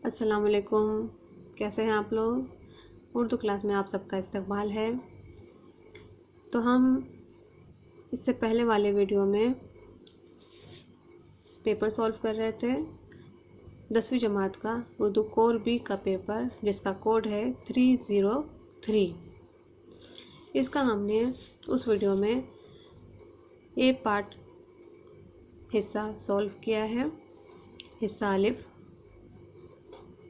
अस्सलाम वालेकुम। कैसे हैं आप लोग? उर्दू क्लास में आप सबका इस्तकबाल है। तो हम इससे पहले वाले वीडियो में पेपर सॉल्व कर रहे थे 10वीं जमात का उर्दू कोर बी का पेपर, जिसका कोड है 303। इसका हमने उस वीडियो में ए पार्ट हिस्सा सॉल्व किया है। हिस्सा अलिफ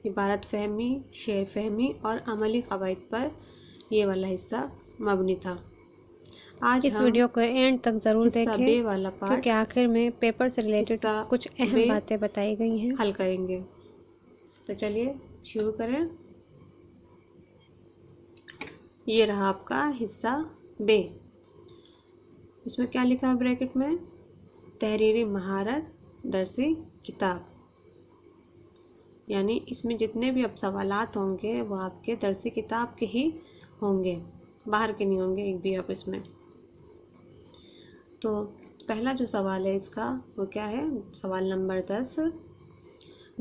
इबारत फहमी, शेर फहमी और अमली कवायद पर ये वाला हिस्सा मबनी था। आज इस वीडियो को एंड तक ज़रूर हिस्सा बे देखें, वाला क्योंकि पार्ट आखिर में पेपर से रिलेटेड हिस्सा कुछ अहम बे बातें बताई गई हैं। हल करेंगे। तो चलिए शुरू करें। ये रहा आपका हिस्सा बे। इसमें क्या लिखा है ब्रैकेट में? तहरीरी महारत दरसी किताब। यानी इसमें जितने भी अब सवालात होंगे वो आपके दरसी किताब के ही होंगे, बाहर के नहीं होंगे एक भी। अब इसमें तो पहला जो सवाल है इसका वो क्या है? सवाल नंबर 10।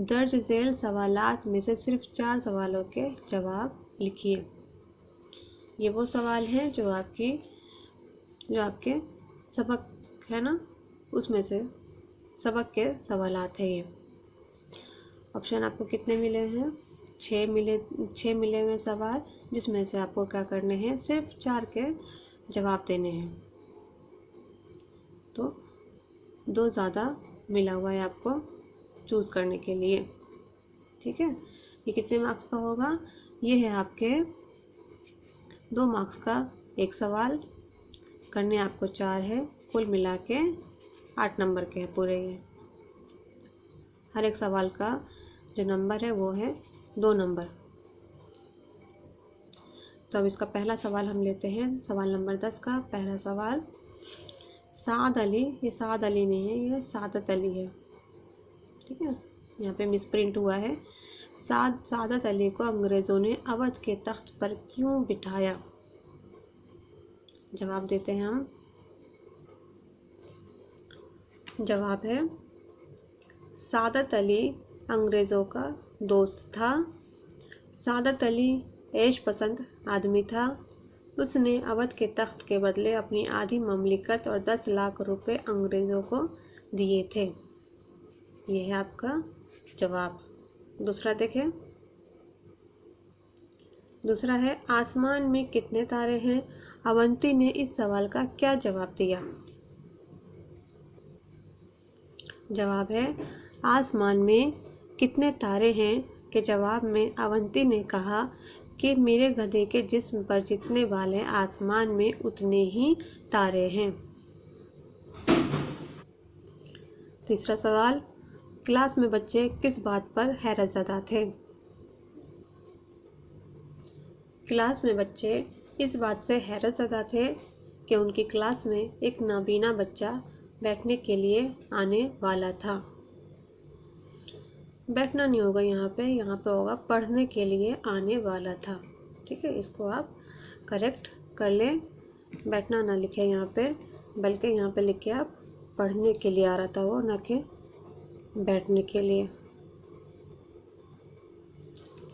दर्ज झेल सवालात में से सिर्फ 4 सवालों के जवाब लिखिए। ये वो सवाल हैं जो आपके सबक है ना, उसमें से सबक के सवालात है ये। ऑप्शन आपको कितने मिले हैं? 6 मिले हुए सवाल, जिसमें से आपको क्या करने हैं? सिर्फ 4 के जवाब देने हैं। तो 2 ज़्यादा मिला हुआ है आपको चूज़ करने के लिए। ठीक है, ये कितने मार्क्स का होगा? ये है आपके 2 मार्क्स का एक सवाल। करने आपको 4 है, कुल मिला के 8 नंबर के हैं पूरे। ये हर एक सवाल का जो नंबर है वो है 2 नंबर। तो अब इसका पहला सवाल हम लेते हैं। सवाल नंबर 10 का पहला सवाल। साद अली, ये साद अली नहीं है, ये सादत अली है। ठीक है, यहाँ पे मिसप्रिंट हुआ है। सादत अली को अंग्रेज़ों ने अवध के तख्त पर क्यों बिठाया? जवाब देते हैं हम। जवाब है सादत अली अंग्रेज़ों का दोस्त था। सादत अली ऐश पसंद आदमी था। उसने अवध के तख्त के बदले अपनी आधी ममलिकत और 10 लाख रुपए अंग्रेज़ों को दिए थे। ये है आपका जवाब। दूसरा देखें। दूसरा है आसमान में कितने तारे हैं? अवंती ने इस सवाल का क्या जवाब दिया? जवाब है आसमान में कितने तारे हैं के जवाब में अवंती ने कहा कि मेरे गधे के जिस्म पर जितने बाल हैं आसमान में उतने ही तारे हैं। तीसरा सवाल। क्लास में बच्चे किस बात पर हैरतज़दा थे? क्लास में बच्चे इस बात से हैरतज़दा थे कि उनकी क्लास में एक नाबीना बच्चा बैठने के लिए आने वाला था। बैठना नहीं होगा यहाँ पे होगा पढ़ने के लिए आने वाला था। ठीक है, इसको आप करेक्ट कर लें। बैठना ना लिखे यहाँ पे, बल्कि यहाँ पे लिखे आप पढ़ने के लिए आ रहा था वो, ना कि बैठने के लिए।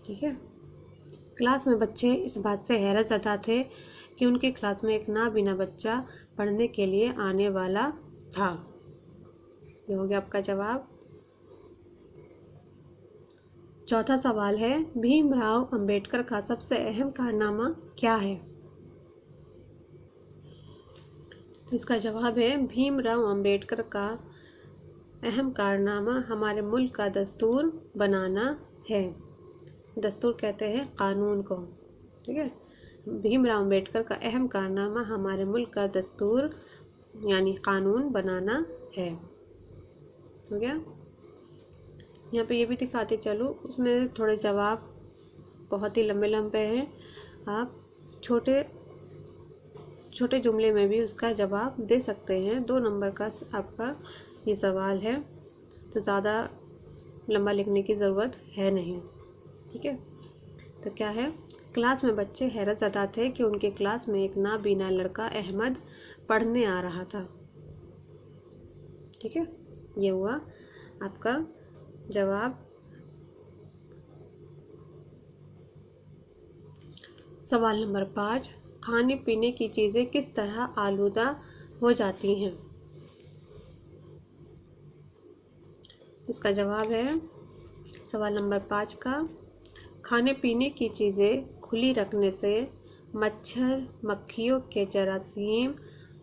ठीक है, क्लास में बच्चे इस बात से हैरतज़दा थे कि उनकी क्लास में एक नाबीना बच्चा पढ़ने के लिए आने वाला था। ये हो गया आपका जवाब। चौथा सवाल है भीमराव अंबेडकर का सबसे अहम कारनामा क्या है? तो इसका जवाब है भीमराव अंबेडकर का अहम कारनामा हमारे मुल्क का दस्तूर बनाना है। दस्तूर कहते हैं कानून को। ठीक है, भीमराव अंबेडकर का अहम कारनामा हमारे मुल्क का दस्तूर यानी कानून बनाना है। हो गया। यहाँ पे ये भी दिखाते चलो, उसमें थोड़े जवाब बहुत ही लंबे लंबे हैं। आप छोटे छोटे जुमले में भी उसका जवाब दे सकते हैं। 2 नंबर का आपका ये सवाल है, तो ज़्यादा लंबा लिखने की ज़रूरत है नहीं। ठीक है, तो क्या है? क्लास में बच्चे हैरतज़दा थे कि उनके क्लास में एक नाबीना लड़का अहमद पढ़ने आ रहा था। ठीक है, ये हुआ आपका जवाब सवाल नंबर 5, खाने पीने की चीज़ें किस तरह आलूदा हो जाती हैं? इसका जवाब है सवाल नंबर 5 का, खाने पीने की चीज़ें खुली रखने से मच्छर, मक्खियों के जरासीम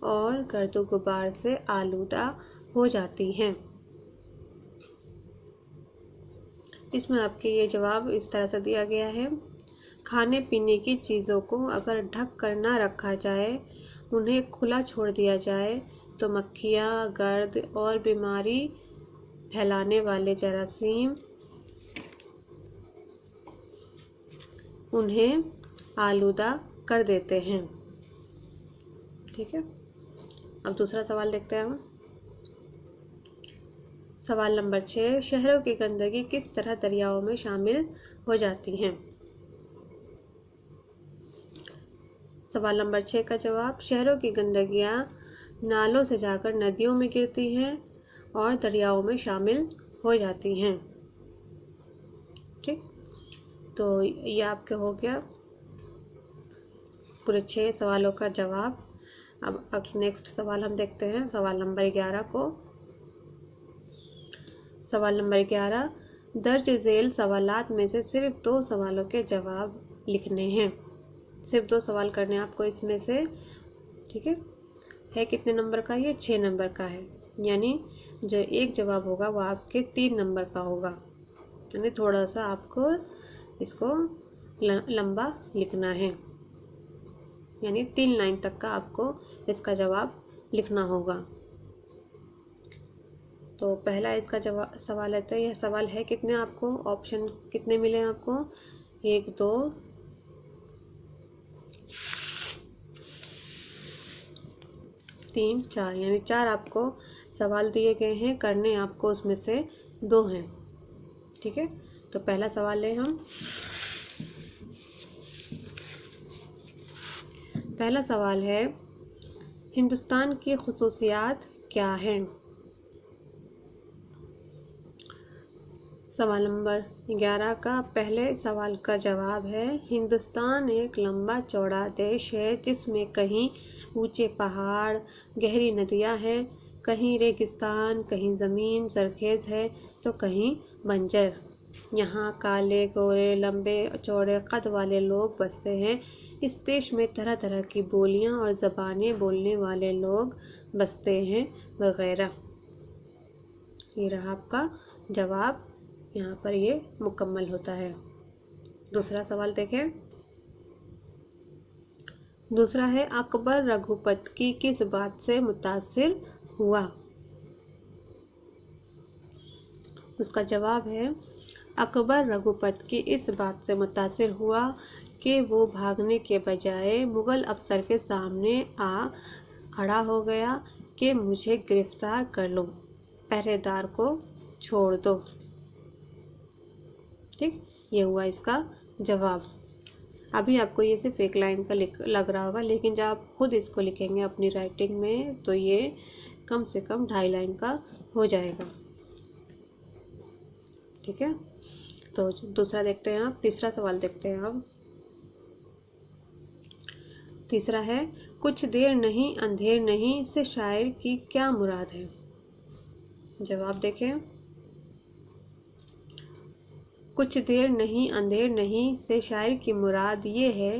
और गर्द गुबार से आलूदा हो जाती हैं। इसमें आपके ये जवाब इस तरह से दिया गया है, खाने पीने की चीज़ों को अगर ढक कर ना रखा जाए, उन्हें खुला छोड़ दिया जाए तो मक्खियाँ, गर्द और बीमारी फैलाने वाले जरासीम उन्हें आलूदा कर देते हैं। ठीक है, अब दूसरा सवाल देखते हैं हम। सवाल नंबर 6, शहरों की गंदगी किस तरह दरियाओं में शामिल हो जाती हैं? सवाल नंबर 6 का जवाब, शहरों की गंदगियाँ नालों से जाकर नदियों में गिरती हैं और दरियाओं में शामिल हो जाती हैं। ठीक, तो ये आपके हो गया पूरे 6 सवालों का जवाब। अब नेक्स्ट सवाल हम देखते हैं, सवाल नंबर 11 को। सवाल नंबर 11, दर्ज झेल सवालात में से सिर्फ 2 सवालों के जवाब लिखने हैं। सिर्फ 2 सवाल करने हैं आपको इसमें से। ठीक है कितने नंबर का? ये 6 नंबर का है, यानी जो एक जवाब होगा वो आपके 3 नंबर का होगा, यानी थोड़ा सा आपको इसको लंबा लिखना है, यानी 3 लाइन तक का आपको इसका जवाब लिखना होगा। तो पहला इसका जवाब सवाल है, तो यह सवाल है कितने, आपको ऑप्शन कितने मिले हैं आपको? 1 2 3 4, यानी 4 आपको सवाल दिए गए हैं, करने आपको उसमें से 2 हैं। ठीक है, तो पहला सवाल है हम। पहला सवाल है, हिंदुस्तान की खुसूसियात क्या हैं? सवाल नंबर 11 का पहले सवाल का जवाब है, हिंदुस्तान एक लंबा चौड़ा देश है जिसमें कहीं ऊंचे पहाड़, गहरी नदियां हैं, कहीं रेगिस्तान, कहीं ज़मीन सरखेज़ है तो कहीं बंजर। यहाँ काले, गोरे, लंबे चौड़े कद वाले लोग बसते हैं। इस देश में तरह तरह की बोलियां और ज़बानें बोलने वाले लोग बसते हैं वगैरह। ये रहा आपका जवाब, यहाँ पर ये मुकम्मल होता है। दूसरा सवाल देखें। दूसरा है, अकबर रघुपत की किस बात से मुतासिर हुआ? उसका जवाब है, अकबर रघुपत की इस बात से मुतासिर हुआ कि वो भागने के बजाय मुगल अफसर के सामने आ खड़ा हो गया कि मुझे गिरफ्तार कर लो, पहरेदार को छोड़ दो। ठीक, ये हुआ इसका जवाब। अभी आपको ये सिर्फ एक लाइन का लग रहा होगा, लेकिन जब आप खुद इसको लिखेंगे अपनी राइटिंग में तो ये कम से कम 2.5 लाइन का हो जाएगा। ठीक है, तो दूसरा देखते हैं आप। तीसरा सवाल देखते हैं अब। तीसरा है, कुछ देर नहीं अंधेर नहीं से शायर की क्या मुराद है? जवाब देखें। कुछ देर नहीं अंधेर नहीं से शायर की मुराद ये है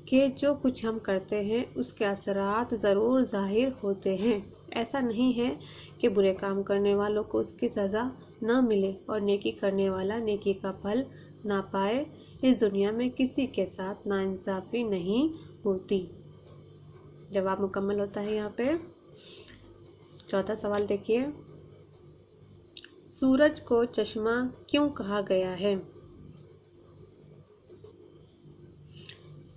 कि जो कुछ हम करते हैं उसके असरात ज़रूर ज़ाहिर होते हैं। ऐसा नहीं है कि बुरे काम करने वालों को उसकी सज़ा न मिले और नेकी करने वाला नेकी का फल ना पाए। इस दुनिया में किसी के साथ नाइंसाफ़ी नहीं होती। जवाब मुकम्मल होता है यहाँ पे। चौथा सवाल देखिए, सूरज को चश्मा क्यों कहा गया है?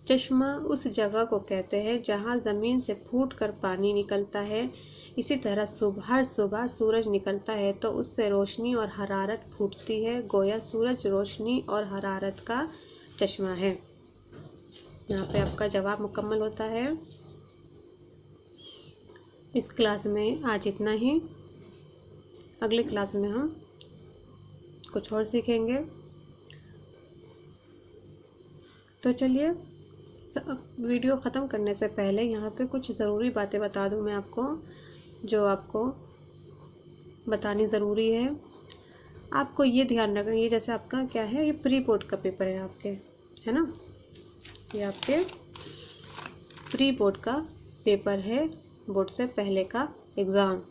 चश्मा उस जगह को कहते हैं जहाँ ज़मीन से फूटकर पानी निकलता है। इसी तरह हर सुबह सूरज निकलता है तो उससे रोशनी और हरारत फूटती है, गोया सूरज रोशनी और हरारत का चश्मा है। यहाँ पे आपका जवाब मुकम्मल होता है। इस क्लास में आज इतना ही। अगले क्लास में हम कुछ और सीखेंगे। तो चलिए वीडियो ख़त्म करने से पहले यहाँ पे कुछ ज़रूरी बातें बता दूँ मैं आपको, जो आपको बतानी ज़रूरी है। आपको ये ध्यान रखना, ये जैसे आपका क्या है, ये प्री बोर्ड का पेपर है आपके, है ना, ये आपके प्री बोर्ड का पेपर है, बोर्ड से पहले का एग्ज़ाम।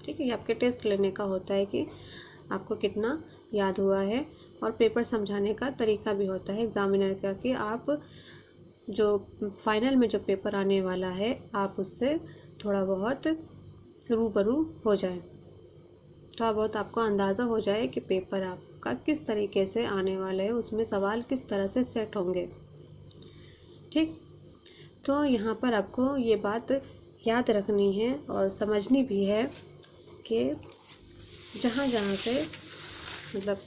ठीक है, ये आपके टेस्ट लेने का होता है कि आपको कितना याद हुआ है, और पेपर समझाने का तरीका भी होता है एग्ज़ामिनर का, कि आप जो फाइनल में जो पेपर आने वाला है आप उससे थोड़ा बहुत रूबरू हो जाए, थोड़ा बहुत आपको अंदाज़ा हो जाए कि पेपर आपका किस तरीके से आने वाला है, उसमें सवाल किस तरह से सेट होंगे। ठीक, तो यहाँ पर आपको ये बात याद रखनी है और समझनी भी है कि जहाँ जहाँ से मतलब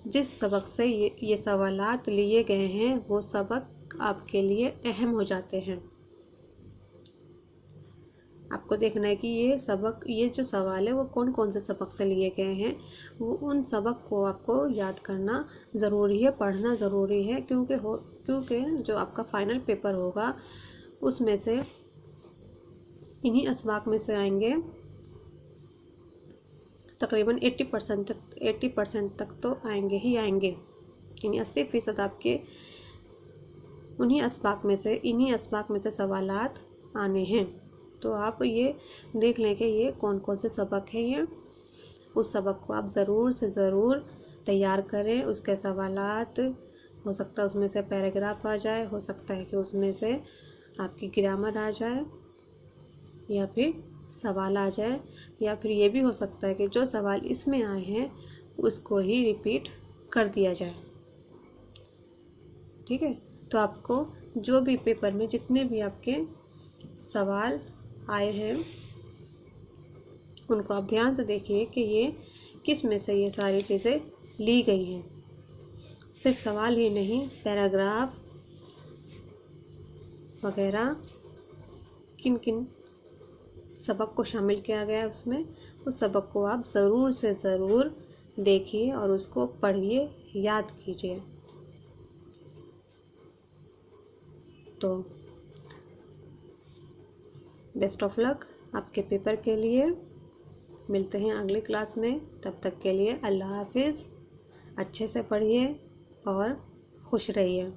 जिस सबक से ये सवालात लिए गए हैं वो सबक आपके लिए अहम हो जाते हैं। आपको देखना है कि ये जो सवाल है वो कौन कौन से सबक से लिए गए हैं, वो उन सबक को आपको याद करना ज़रूरी है, पढ़ना ज़रूरी है, क्योंकि जो आपका फाइनल पेपर होगा उसमें से इन्हीं असबाक में से आएंगे तकरीबन 80% तक तो आएंगे ही आएंगे, यानी 80% आपके इन्हीं असबाक में से सवालात आने हैं। तो आप ये देख लें कि ये कौन कौन से सबक हैं, ये उस सबक को आप ज़रूर से ज़रूर तैयार करें। उसके सवालात, हो सकता है उसमें से पैराग्राफ आ जाए, हो सकता है कि उसमें से आपकी ग्रामर आ जाए, या फिर सवाल आ जाए, या फिर ये भी हो सकता है कि जो सवाल इसमें आए हैं उसको ही रिपीट कर दिया जाए। ठीक है, तो आपको जो भी पेपर में जितने भी आपके सवाल आए हैं उनको आप ध्यान से देखिए कि ये किस में से ये सारी चीज़ें ली गई हैं। सिर्फ सवाल ही नहीं, पैराग्राफ वगैरह किन किन सबक को शामिल किया गया है उसमें, उस सबक को आप ज़रूर से ज़रूर देखिए और उसको पढ़िए, याद कीजिए। तो बेस्ट ऑफ लक आपके पेपर के लिए। मिलते हैं अगली क्लास में, तब तक के लिए अल्लाह हाफिज़। अच्छे से पढ़िए और खुश रहिए।